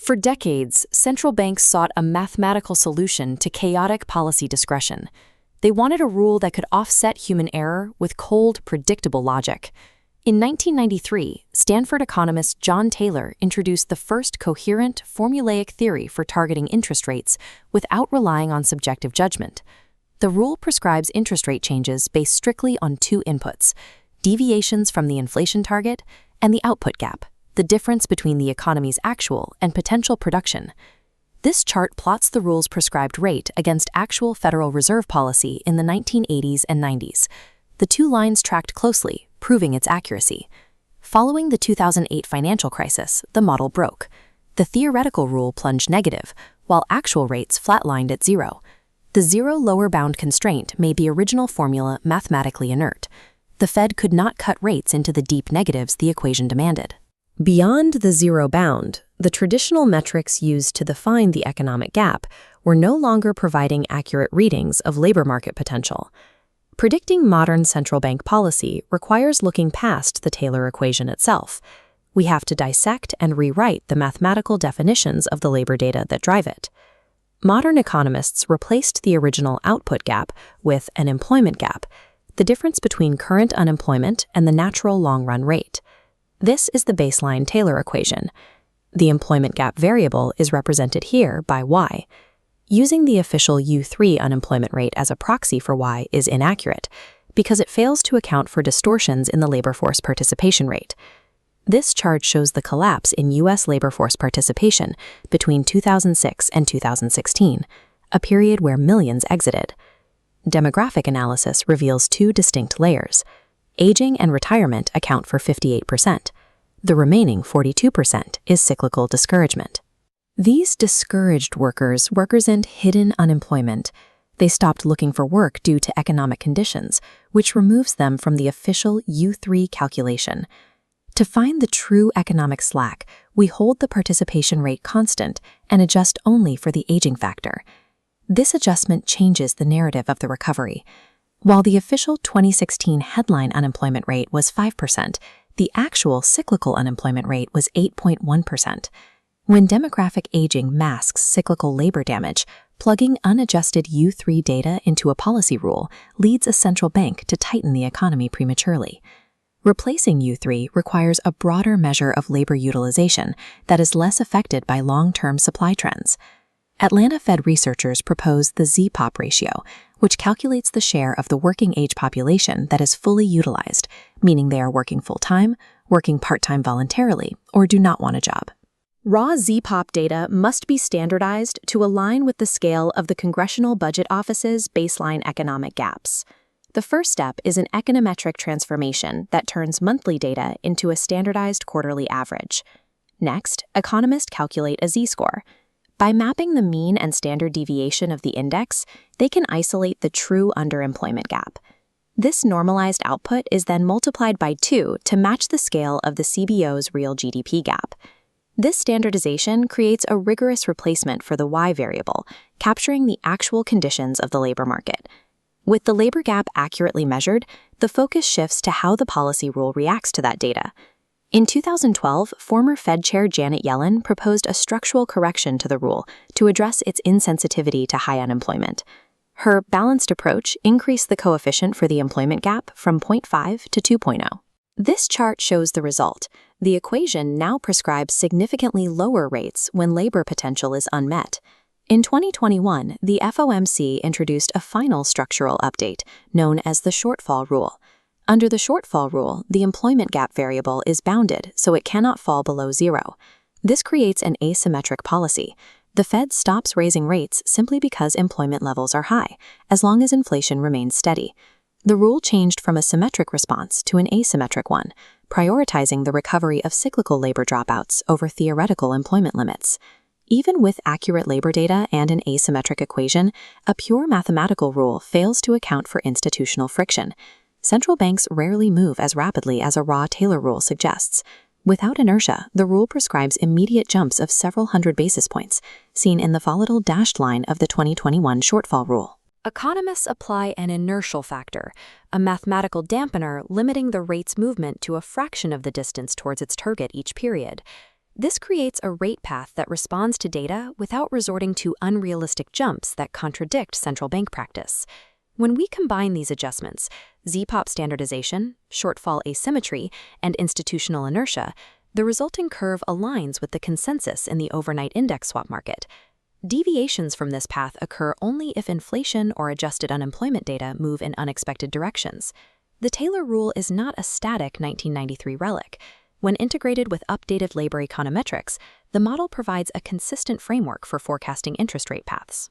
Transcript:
For decades, central banks sought a mathematical solution to chaotic policy discretion. They wanted a rule that could offset human error with cold, predictable logic. In 1993, Stanford economist John Taylor introduced the first coherent, formulaic theory for targeting interest rates without relying on subjective judgment. The rule prescribes interest rate changes based strictly on two inputs: deviations from the inflation target and the output gap, the difference between the economy's actual and potential production. This chart plots the rule's prescribed rate against actual Federal Reserve policy in the 1980s and 90s. The two lines tracked closely, proving its accuracy. Following the 2008 financial crisis, the model broke. The theoretical rule plunged negative, while actual rates flatlined at zero. The zero lower bound constraint made the original formula mathematically inert. The Fed could not cut rates into the deep negatives the equation demanded. Beyond the zero bound, the traditional metrics used to define the economic gap were no longer providing accurate readings of labor market potential. Predicting modern central bank policy requires looking past the Taylor equation itself. We have to dissect and rewrite the mathematical definitions of the labor data that drive it. Modern economists replaced the original output gap with an employment gap, the difference between current unemployment and the natural long-run rate. This is the baseline Taylor equation. The employment gap variable is represented here by Y. Using the official U3 unemployment rate as a proxy for Y is inaccurate because it fails to account for distortions in the labor force participation rate. This chart shows the collapse in U.S. labor force participation between 2006 and 2016, a period where millions exited. Demographic analysis reveals two distinct layers. Aging and retirement account for 58%. The remaining 42% is cyclical discouragement. These discouraged workers represent hidden unemployment. They stopped looking for work due to economic conditions, which removes them from the official U3 calculation. To find the true economic slack, we hold the participation rate constant and adjust only for the aging factor. This adjustment changes the narrative of the recovery. While the official 2016 headline unemployment rate was 5%, the actual cyclical unemployment rate was 8.1%. When demographic aging masks cyclical labor damage, plugging unadjusted U3 data into a policy rule leads a central bank to tighten the economy prematurely. Replacing U3 requires a broader measure of labor utilization that is less affected by long-term supply trends. Atlanta Fed researchers propose the Z-POP ratio, which calculates the share of the working-age population that is fully utilized, meaning they are working full-time, working part-time voluntarily, or do not want a job. Raw Z-POP data must be standardized to align with the scale of the Congressional Budget Office's baseline economic gaps. The first step is an econometric transformation that turns monthly data into a standardized quarterly average. Next, economists calculate a Z-score. By mapping the mean and standard deviation of the index, they can isolate the true underemployment gap. This normalized output is then multiplied by 2 to match the scale of the CBO's real GDP gap. This standardization creates a rigorous replacement for the Y variable, capturing the actual conditions of the labor market. With the labor gap accurately measured, the focus shifts to how the policy rule reacts to that data. In 2012, former Fed Chair Janet Yellen proposed a structural correction to the rule to address its insensitivity to high unemployment. Her balanced approach increased the coefficient for the employment gap from 0.5 to 2.0. This chart shows the result. The equation now prescribes significantly lower rates when labor potential is unmet. In 2021, the FOMC introduced a final structural update known as the shortfall rule. Under the shortfall rule, the employment gap variable is bounded so it cannot fall below zero. This creates an asymmetric policy. The Fed stops raising rates simply because employment levels are high, as long as inflation remains steady. The rule changed from a symmetric response to an asymmetric one, prioritizing the recovery of cyclical labor dropouts over theoretical employment limits. Even with accurate labor data and an asymmetric equation, a pure mathematical rule fails to account for institutional friction. Central banks rarely move as rapidly as a raw Taylor rule suggests. Without inertia, the rule prescribes immediate jumps of several hundred basis points, seen in the volatile dashed line of the 2021 shortfall rule. Economists apply an inertial factor, a mathematical dampener limiting the rate's movement to a fraction of the distance towards its target each period. This creates a rate path that responds to data without resorting to unrealistic jumps that contradict central bank practice. When we combine these adjustments, Z-pop standardization, shortfall asymmetry, and institutional inertia, the resulting curve aligns with the consensus in the overnight index swap market. Deviations from this path occur only if inflation or adjusted unemployment data move in unexpected directions. The Taylor rule is not a static 1993 relic. When integrated with updated labor econometrics, the model provides a consistent framework for forecasting interest rate paths.